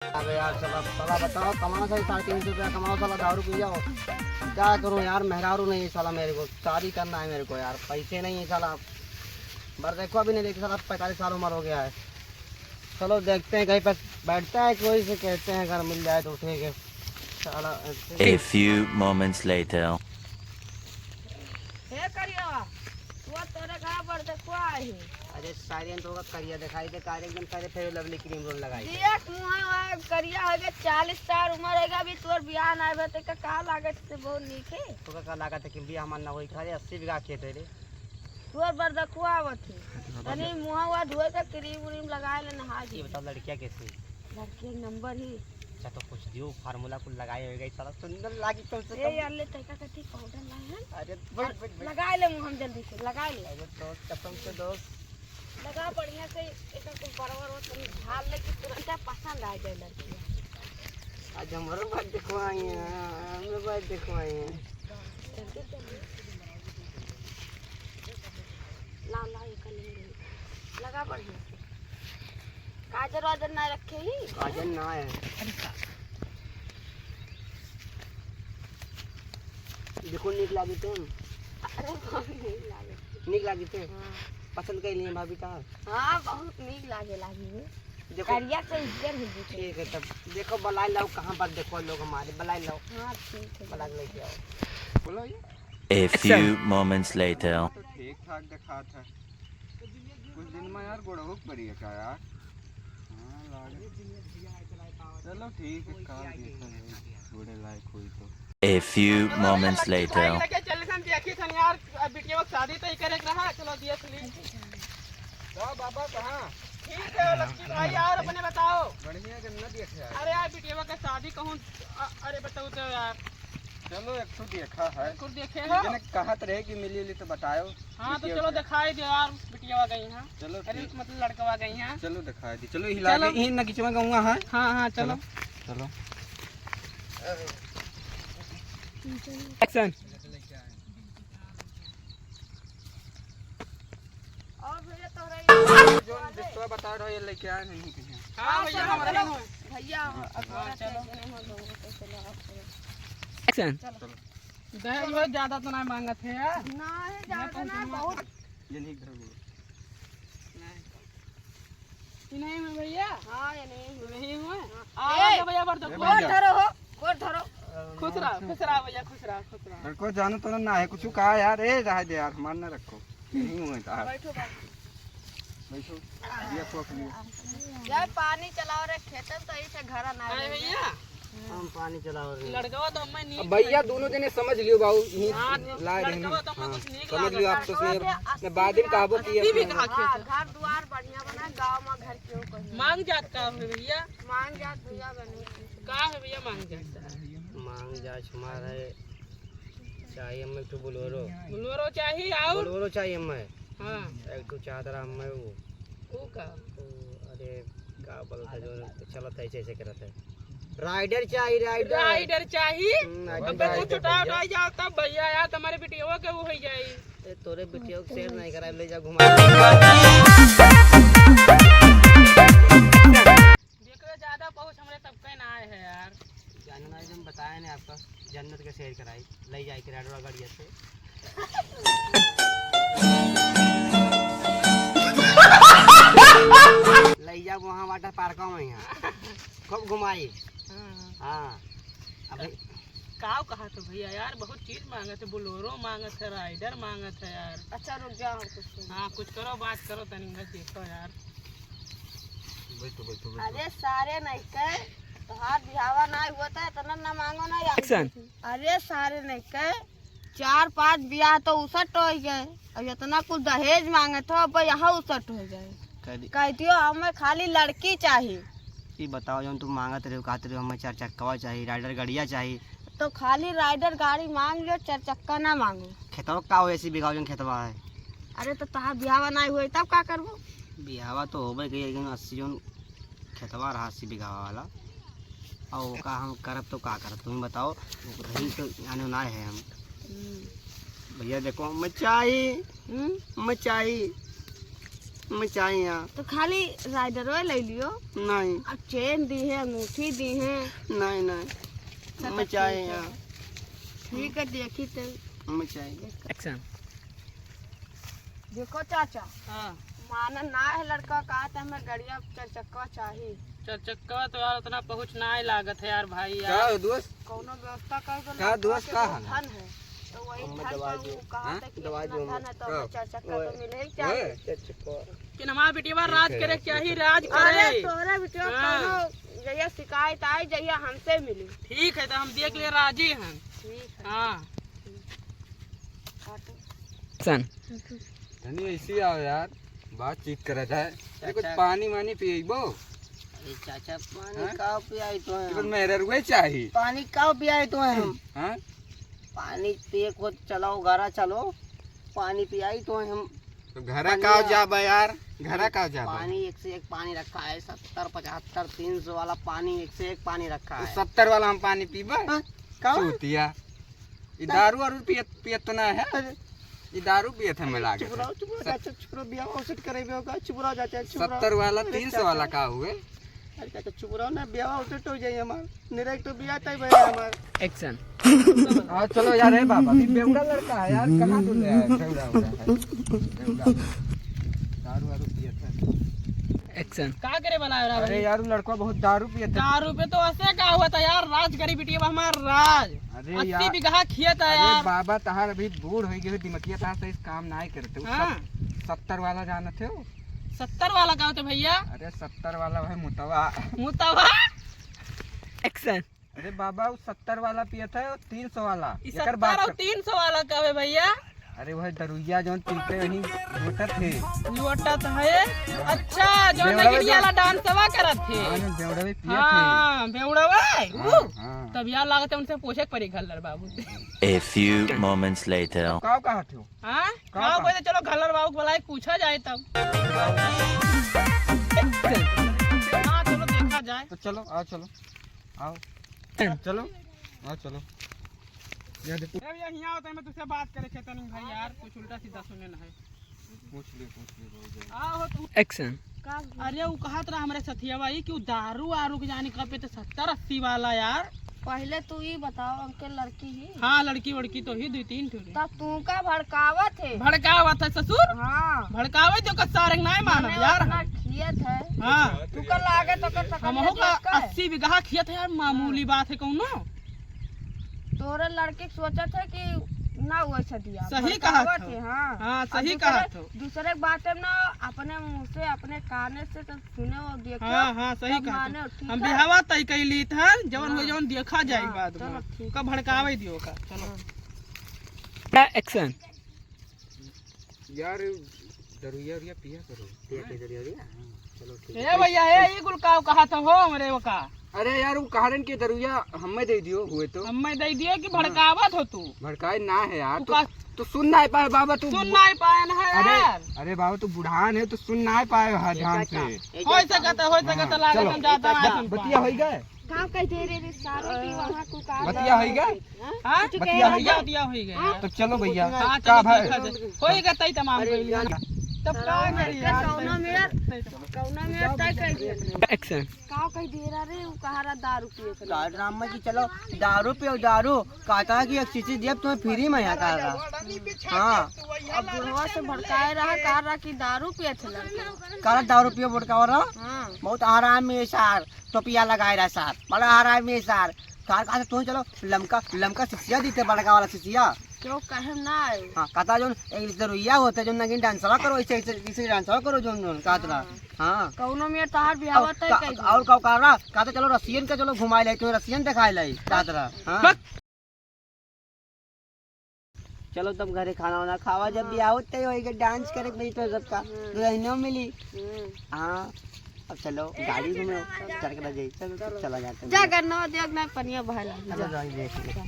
अबे यार चला साला बताओ कमाओ सही 350 रुपया कमाओ साला दारू पी जाओ। क्या करूं यार मेहरारू नहीं है साला मेरे को शादी करना है मेरे को यार पैसे नहीं है साला। बर देखो अभी नहीं देखते साला 45 साल उम्र हो गया है। चलो देखते हैं कहीं पर बैठता है कोई से कहते हैं अगर मिल जाए तो उठेंगे साला। A few moments later. हे करिया तू तोरे कहां पर देखो आई अरे साइलेंट होगा करिया दिखाई दे कार एकदम सारे फेयर लवली क्रीम रोल लगाई देख मुहा करिया होगे 40 साल उम्र हैगा भी तोर बियाह ना आवे त का लागत से बहुत नीक है। तो का लागत है कि बियाह मानना वही खाली 80 बीघा खेत है रे। तोर बर देखो आवत है तनी मुहा धोए के क्रीम उरीम लगाए ले नहा ये जी। बताओ लड़कियां कैसी लड़के नंबर ही अच्छा तो कुछ दियो फार्मूला कुल लगाए होगा साला सुंदर लागी कम से ए कम। यार ले तैका कथी पाउडर लाए हैं अरे बैठ लगा ले मुंह हम जल्दी से लगा ले अरे दोस्त कसम से दोस्त लगा बढ़िया से एक कुछ बराबर हो तनी ढाल ले कि तुरंत पसंद आ जाए लड़की। आज हमारे बात दिखवाई है हमें बात दिखवाई है। जल्दी जल्दी ला ला ये कलर लगा बढ़िया से काजर वाजर ना रखे ही काजल ना है देखो नीक लागी थे अरे बहुत नीक लागे नीक लागी थे हाँ पसंद कर लिए भाभी का हाँ बहुत नीक लागे लागी देखो करिया से इज्जत हो जी। ठीक है तब देखो बलाई लाओ कहाँ पर देखो लोग हमारे बलाई लाओ हाँ ठीक है बला के लेके आओ। बोलो ये A few moments later. तो ठीक ठाक दिखा था कुछ दिन में यार गोड़ होक पड़ी है क्या यार। हाँ लागे चलो ठीक है काल देखा जाए गोड़े लायक हुई तो। A few moments later. चल हम देखी थन यार बिटिया की शादी तो ही करे रहा चलो देख ली। तो बाबा कहाँ ठीक है लक्ष्मी भाई यार अपने बताओ। बढ़िया के न देखे यार। अरे यार बिटिया का शादी कहूँ अरे बताओ तो यार चलो एक तो देखा है कुछ देखे हो। लेकिन कहत रहे कि मिली ली तो बताओ। हाँ तो चलो दिखाई दो यार बिटिया गई हैं। चलो अरे ठीक मतलब लड़कवा गई हैं। चलो दिखा दी चलो हिला के ही न किचवा गऊंगा है। हाँ हाँ चलो चलो एक्शन। और भैया तोरा जो बिस्वा बता रहे ये लेके आए नहीं कहीं। हाँ भैया हमारे हैं। भैया चलो चलो एक्शन। दहेज बहुत ज्यादा तो नहीं मांगत है यार। ना है ज्यादा ना बहुत ये नहीं घर बोलो नहीं है भैया हाँ ये नहीं नहीं हुए ए, भैया बढ़ ए, दो कोट धरो हो कोट धरो खुश रहा भैया खुश रहा। लड़को जानो तो ना है कुछ कहा यार ए रहा दे यार मान न रखो नहीं हुए तो बैठो बैठो ये खोक लियो जब पानी चलाओ रे खेतन तो ऐसे घर ना अरे भैया हम पानी चलाओ रे लड़कवा तो मैं नहीं भैया दोनों जने समझ लियो बाबू हाँ, लाए रहे लड़कवा तो मैं कुछ नहीं समझ लियो आप तो मैं बाद में कहबो कि भी कहा हाँ, खेत घर द्वार बढ़िया बना गांव में घर क्यों कहीं मांग जात का है भैया। मांग जात भैया बने का है भैया मांग जात मांग जाच मारे चाहिए हमें तो बोलोरो बोलोरो चाहिए आओ। बोलोरो चाहिए हमें हाँ एक तो चादरा हमें वो का अरे का बोलता जो चलो ऐसे ऐसे करते है राइडर चाहिए राइडर राइडर चाहिए। राइडर अबे कुछ उठा उठा जाओ तब भैया यार तुम्हारे बिटिया के वो हो जाए। तोरे बिटिया को शेयर नहीं करा ले जा घुमा देखो ज्यादा पहुंच हमारे सबके ना आए है यार। जानना एकदम बताया नहीं आपका जन्नत के शेयर कराई ले जाए के राइडर गाड़िया से ले जा वहाँ वाटर पार्क में यहाँ खूब घुमाई। हाँ अबे काव कहा तो भैया यार बहुत चीज मांगत है बोलोरो मांगत है राइडर मांगत है यार। अच्छा रुक जाओ हम कुछ हाँ कुछ करो बात करो तनी देखो यार। बैठो अरे सारे नहीं के तोहार बिहावा ना हुआ था इतना ना मांगो ना यार। अरे सारे नहीं के 4-5 ब्याह तो उसट हो गए और इतना कुछ दहेज मांगे तो अब यहाँ उसट हो जाए कहती हो हमें खाली लड़की चाहिए। ये बताओ जो तुम मांगत रहे हो कहते रहे हमें 4 चक्का चाहिए राइडर गाड़िया चाहिए तो खाली राइडर गाड़ी मांग लो 4 चक्का ना मांगो। खेतवा का हो ऐसी बिगाओ जो खेतवा है अरे तो तहार बिहावा ना हुए तब का करबो। बिहावा तो हो गई लेकिन 80 जो खेतवा रहा 80 बीघा वाला और का हम करब तो का करब तुम बताओ रही तो आने ना है हम भैया देखो मचाई मैं चाहिए यहाँ। तो खाली राइडर ले लियो। नहीं अब चेन दी है, अंगूठी दी है। नहीं नहीं मैं चाहिए यहाँ। ठीक है देखी तो मैं चाहिए। एक्शन। देखो चाचा, हाँ माना ना है लड़का कहा था हमें गड़िया चार चक्का चाहिए। चार चक्का तो यार उतना पहुँच ना ही लागत है यार भाई क्या यार। हो दोस्त? कौनो व्यवस्था कर दो। क्या दोस्त का हाल है? धन है तो वही हमें धन दवा पर दो। वो कहा था कि दवा इतना दो धन है तो हमें। हमें चार चक्का ओए। तो मिले ही चाहिए। कि हमारा बेटिया राज करे, क्या ही राज अरे करे। तोरे बेटिया हाँ। कौनो जहिया शिकायत आई जहिया हमसे मिली। ठीक है तो हम देख लिए राजी हैं। ठीक है हाँ काटो। धनी ऐसी आओ यार, बातचीत करा जाए। ये कुछ अच्छा। पानी वानी पिएबो? अरे चाचा हाँ? पानी का पियाई तो है कुछ हम। मेरे रुए चाहिए। पानी का पियाई तो है हम। हाँ? पानी पिए को चलो घरा चलो, पानी पियाई तो है हम। तो घरा का जाबा यार, घरा का जाबा। पानी एक से एक पानी रखा है, 70, 75, 300 वाला पानी एक से एक पानी रखा तो है। 70 वाला हम पानी पीबा? हाँ? कहाँ? चूतिया। ये दारू वारू पियत ना है? ये दारू पियत हमें लागे। चुप रहो चाचा, चुप रहो, बियाह औसत करेबे होगा, चुप रहो चाचा, चुप रहो। 70 वाला अरे 300 चाचा, वाला का हुए? अरे चाचा चुप रहो ना, बियाह औसत हो जाए हमार। निरक तो बियाह तय भइल हमार। एक्शन। हाँ चलो यार, है बाबा भी बेवड़ा लड़का है यार, कहाँ तो ले आया बेवड़ा उड़ा है। बेवड़ा दारू वारू पियत है। एक्शन। का करे बनाया रहा अरे यार वो लड़का बहुत दारू पियत है। 4 रुपए तो ऐसे का हुआ था यार, राज करी बिटिया हमार राज। अरे 80 यार, बीघा खेत है अरे यार। बाबा तहार अभी बूढ़ हो गए, दिमकिया तहार से इस काम ना ही करते। हाँ। 70 वाला जानते हो? 70 वाला का होते भैया? अरे 70 वाला है मुतवा। मुतवा। एक्शन। अरे बाबा वो 70 वाला पियत है और 300 वाला। इस एकर 70 बात और कर। 300 वाला का है भैया? अरे वह दरुइया जो पीते वही मोटत है। लोटत है। अच्छा जो बेवड़ा नगिनी में वाला डांसवा करत थे। हाँ जो बेवड़ा में पियत है। हाँ बेवड़ावा। हाँ, हाँ। तब यार लागत है उनसे पूछे पड़ी घल्लर बाबू। A few moments later. काव कहा थे? हाँ कहाँ हाँ कहाँ? कोई तो चलो घल्लर बाबू को बुलाए पूछा जाए तब। हाँ चलो देखा जाए। तो चलो आओ, चलो आओ, चलो आओ, चलो। यार देखो, भैया यहाँ होता है, मैं तुझसे बात करे थे तनिक भाई यार, कुछ उल्टा सीधा सुने ना है। पूछ ले बहुत है। आओ तू। एक्शन। अरे वो कहत रहा हमारे सथिया भाई कि वो दारू आरू के जाने का पे तो 70-80 वाला यार। पहले तू ही बताओ अंकल लड़की ही। हाँ लड़की वड़की तो ही 2-3 ठो। तब तू का भड़कावत है। भड़कावा था ससुर। हाँ भड़कावे तो सारंग नहीं मानो यार। अपना खेत है। हाँ तू का लागे तो कर सकत हमहू का 80 बीघा खेत है यार, मामूली बात है कौनो। तोरे लड़के सोचत है कि ना वैसा दिया। सही कहा भड़कावत था। है, हाँ हाँ सही और कहा दूसरे- था। दूसरे बातें ना अपने मुंह से अपने काने से तो सुने और देखे। हाँ हाँ सही तब कहा माने, था। ठीक हम है? बिहावा तय कैली था, जवन हो जवन देखा जाए हाँ, बाद चलो में। ठीक का भड़कावे दियो का। चलो एक्शन। यार दरुइया उरिया पिया करो। चलो ठीक ए भैया ये गुलकाव कहा था हो हमरे वो का। अरे यार वो कारण के दरुइया हमें दे दियो हुए तो। हमें दे दियो कि भड़कावत हो तू। भड़काए ना है यार, तू तो, का- तो सुन ना पाए बाबा तू। सुन नहीं पाए ना है अरे यार। अरे बाबा तू बुढ़ान है तो सुन ना पाए है ध्यान से। हो सकता लागत चलो, हम ज्यादा बतिया हो गए, कहाँ कह दे रे सारे की वहाँ तू का बतिया हो गए। हां बतिया हो गया? दिया हो गया। तो चलो भैया हां का चलो भाई होएगा तई तमाम कइली। तब का करी यार। कौना में तय कह दिया। एक्शन। का कह दे रहा रे वो कहा रहा दारू पिए के। ड्रामा की चलो दारू पियो दारू, कहता कि एक चीज देव तुम्हें फ्री में यहाँ कर रहा। हाँ अब बुढ़वा से भड़काए रहा कह रहा कि दारू पिए थे लड़के। कर दारू पियो बुड़का रहा। हाँ बहुत आराम में सार टोपिया लगाए रहा सार, बड़ा आराम में सार। कार कहा तुम चलो लमका शिष्या दीते बड़का वाला शिष्या। क्यों कहे ना आए। हाँ कहता जो एक दरुइया होते जो नगिन डांसवा करो, ऐसे डांसवा करो जो कहता। हाँ कौनो में तहार बिहावा तय कह दिया। और कहो कर रहा कहता चलो रसियन का चलो घुमाए ले, तुम्हें रसियन दिखाए लाई कहता। हाँ चलो तब घरे खाना वाना खावा, जब भी आओ तय होएगा डांस करे मेरी तो सबका दुल्हनों मिली। हाँ अब चलो गाड़ी घूमे चल के जाइए, चलो चला जाते हैं। जा करना देख ना पनिया बहला। चलो जाइए देख लो।